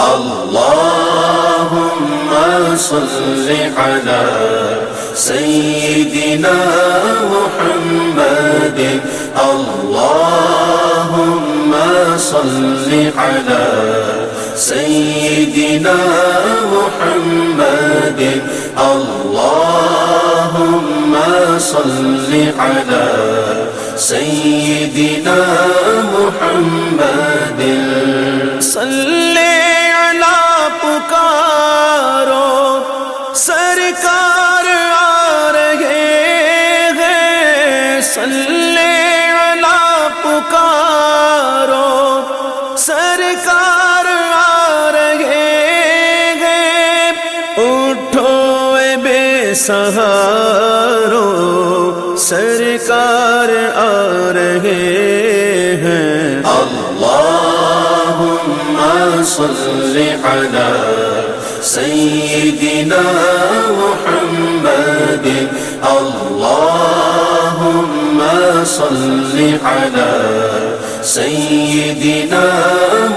اللهم صل على سيدنا محمد اللهم صل على سيدنا محمد اللهم صل على سيدنا محمد صلی علی پکارو سرکار آ رہے ہیں صلی علی پکارو سرکار آ رہے ہیں اٹھو اے بے سہارو سرکار آ رہے ہیں اللهم صل على سيدنا محمد اللهم صل على سيدنا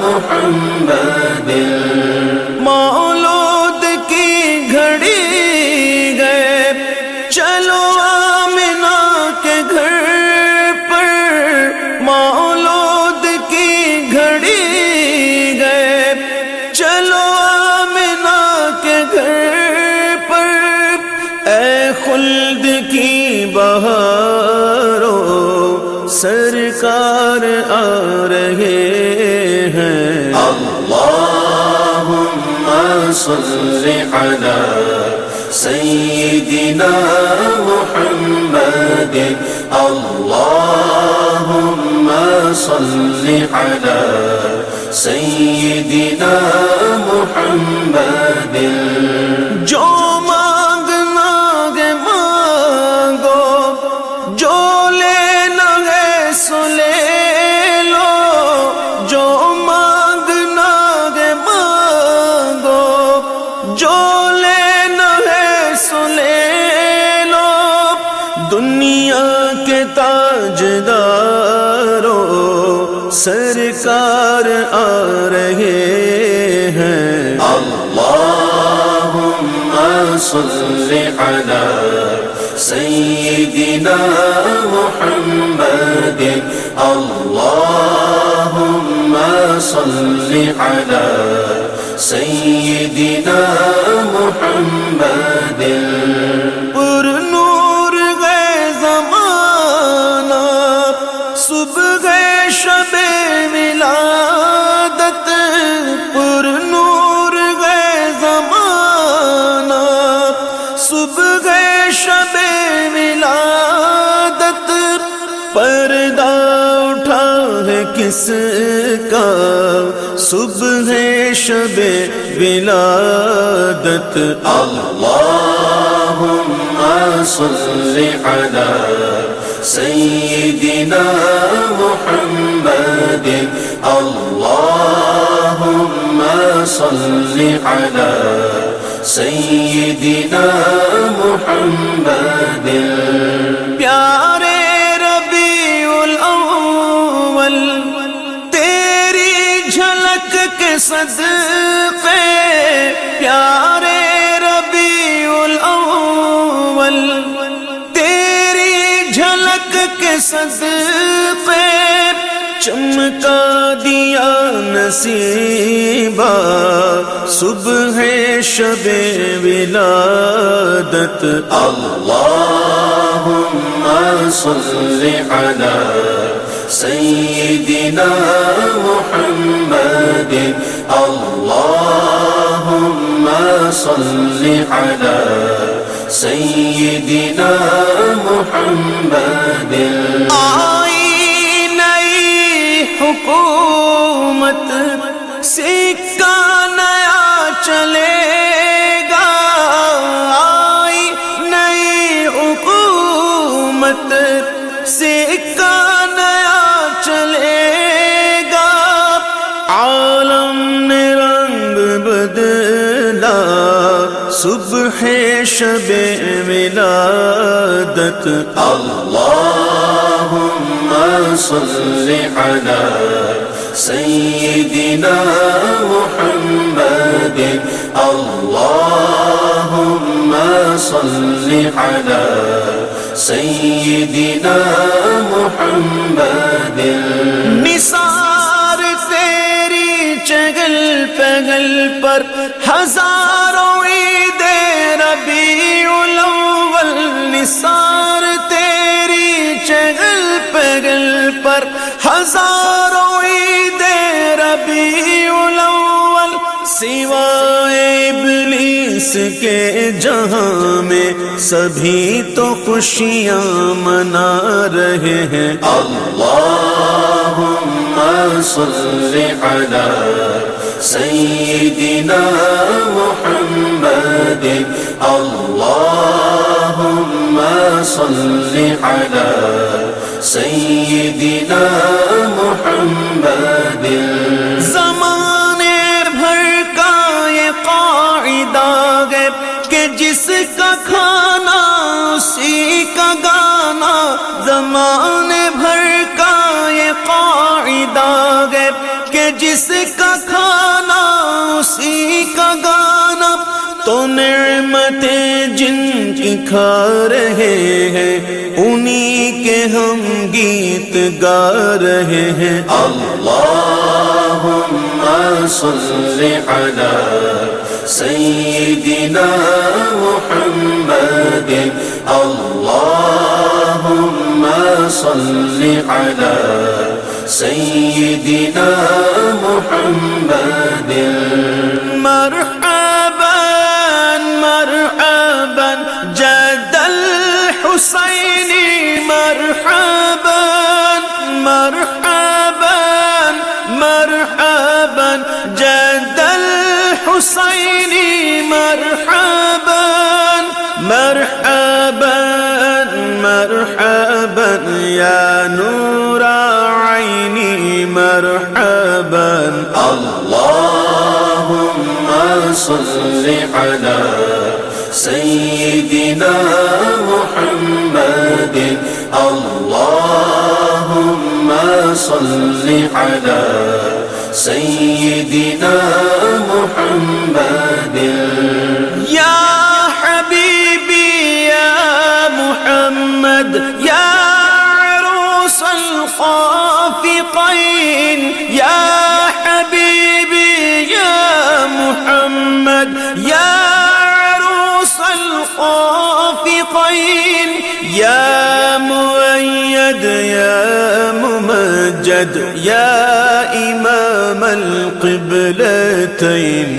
محمد مولود کی گھڑی گئے چلو آمنہ کے گھر پر مولود کی گھڑی گئے چلو آمنہ کے گھر پر اے خلد کی بہاروں سرکار آ رہے ہیں اللهم صل على سيدنا محمد اللهم صل على سيدنا محمد جو مانگنا ہے مانگو جو لینا ہے سو لے لو جو مانگنا ہے مانگو جو لینا ہے سو لے لو دنیا کے تاجداروں سرکار آ رہے ہیں اللهم صل على سيدنا محمد اللهم صل على سيدنا محمد پر نور گئے زمانہ صبح شب ولادت پر نور گئے زمانہ صبح شب ولادت پردہ اٹھا ہے کس کا صبح شب ولادت اللهم صل على سيدنا محمد اللهم صل على سيدنا محمد پیارے ربیع الاول تیری جھلک کے صدقے پیارے ربیع الاول تیری جھلک کے صدقے چمکا دیا نصیبہ صبح شب ولادت اللهم صل على سيدنا محمد اللهم صل على سيدنا محمد حکومت سکہ نیا چلے گا آئی نئی حکومت سکہ نیا چلے گا عالم نے رنگ بدلا صبح شب ولادت اللهم صل على سيدنا محمد اللهم صل على سیدنا محمد نثار تیری چگل پگل پر ہزاروں عید ربیع الاول نثار تیری چگل پگل پر ہزاروں عید ربیع الاول سوائے ابلیس کے جہاں میں سبھی تو خوشیاں منا رہے ہیں اللہم صل علی سیدنا محمد اللہم صل علی سیدنا محمد زمانے بھر کا یہ قاعدہ ہے کہ جس کا کھانا اسی کا گانا زمانے بھر کا یہ قاعدہ ہے کہ جس کا کھانا اسی کا گانا تو نعمتیں جن کی کھا رہے ہیں انہی کے ہم گیت گا رہے ہیں اللہم صل علی سیدنا محمد اللہم صل علی سیدنا محمد مرحبا مرحبا جد الحسین مرحبا مرحبا مرحبا جد الحسین مرحبا مرحبا مرحبا یا نور عینی مرحبا اللہم صل علی سیدنا محمد اللہم صل علی سیدنا محمد یا حبیبی یا محمد یا عروس الخافقین یا حبیبی یا محمد یا الخافقین یا مؤید یا ممجد یا امام القبلتین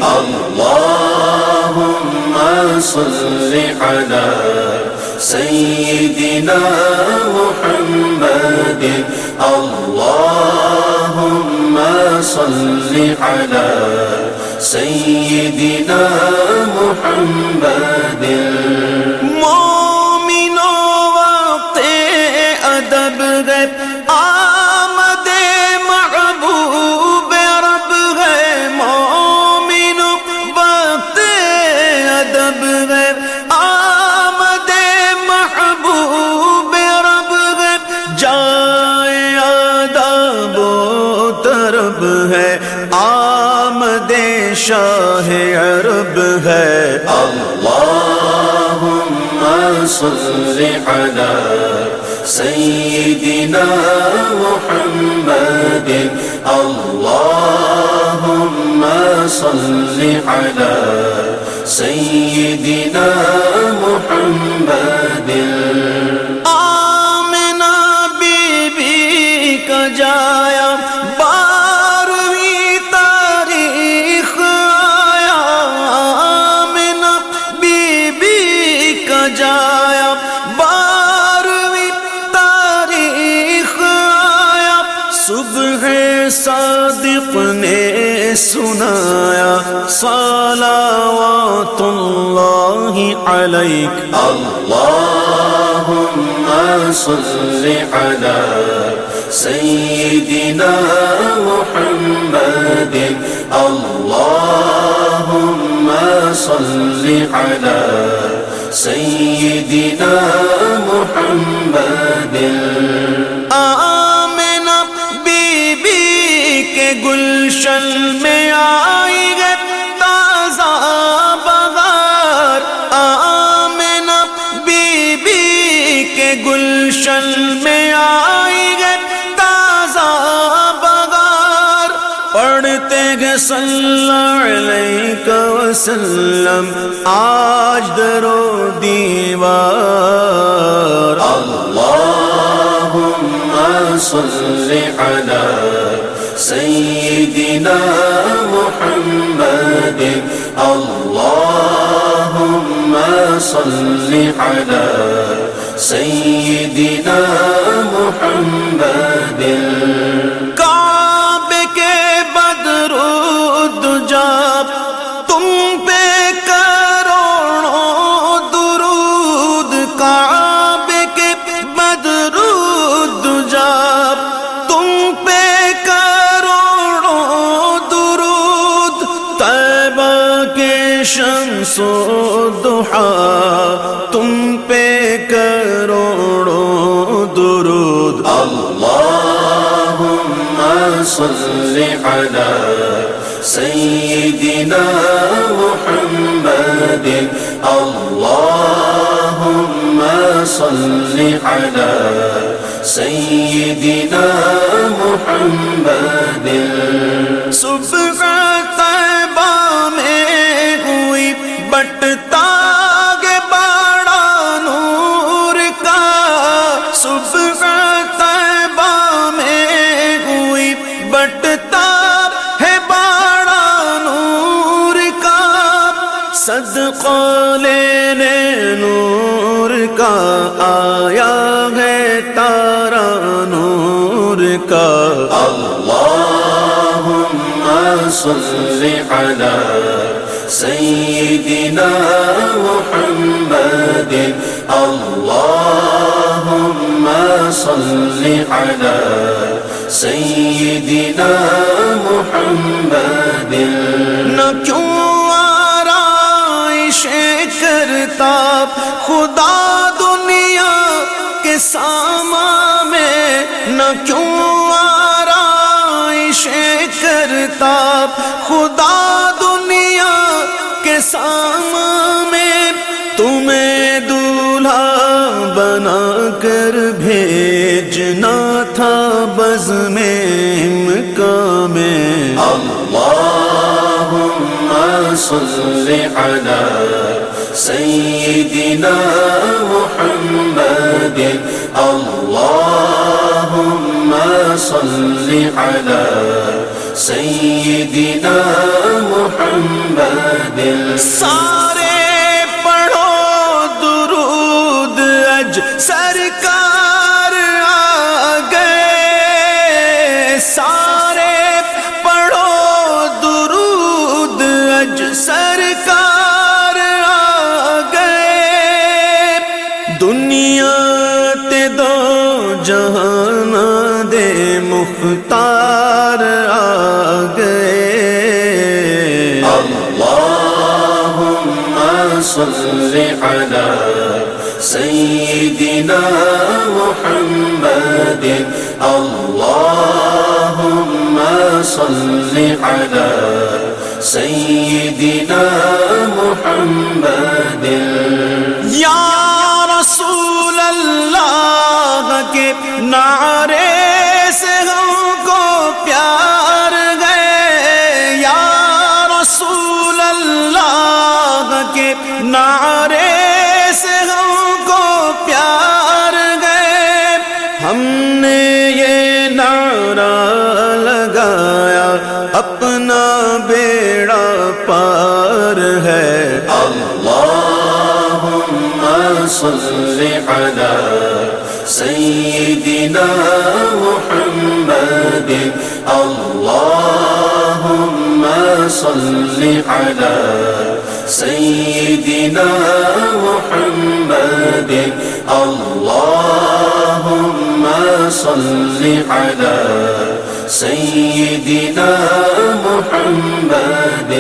اللہم صل علی سیدنا محمد اللہم صل علی سیدنا محمد مومنوں وقت ادب ہے آمد محبوب رب ہے مومنوں وقت ادب ہے آمد محبوب رب ہے جائے آداب و طرب ہے آمد شاہ عرب ہے اللہم صل علی سیدنا محمد اللہم صل علی سیدنا محمد آمنہ بی بی کا جایا جایا بارہویں تاریخ آیا صبح صادق نے سنایا صلوات اللہ علیک اللہم صل علی سیدنا محمد اللہم صل علی سیدنا محمد آمنہ بی بی کے گلشن میں آئی ہے تازہ صلی علیک وسلم آج در و دیوار اللہم صلی علی سیدنا محمد اللہم صلی علی سیدنا محمد کعبے کے بدرود جب تم پہ کروڑوں درود کعبے کے بدرود جب تم پہ کروڑوں درود طیبہ کے شمس و ضحیٰ تم پہ کروڑوں درود اللہم صلی علی سیدنا محمد اللہم صلی علی سیدنا محمد صبح طیبہ میں ہوئی بٹتا صدقہ لینے نور کا آیا ہے تارا نور کا اللہم صلی علی سیدنا محمد اللہم صلی علی سیدنا محمد نہ کیوں کرتا خدا دنیا کے ساما میں نہ کیوں آرائش کرتا خدا دنیا کے ساما میں تمہیں دولہا بنا کر بھیجنا تھا بزم مکہ میں اللہم صلی علی سیدنا محمد اللہم صلی علی سیدنا محمد سارے پڑھو درود اج سرکار آ گئے سارے پڑھو درود اج سرکار آ گئے دنیا تے دو جہان دے مختار آ گئے اللہم صلی علی سیدنا محمد اللہم صلی علی سیدنا محمد یا رسول اللہ کے نعرے سے ہم کو پیار گئے یا رسول اللہ کے نعرے سے ہم کو پیار گئے ہم نے یہ نعرہ لگایا اپنا بیڑا پار ہے اللہم صلی علی سیدنا محمد اللہم صلی علی سیدنا محمد اللہم صلی علی سیدنا محمد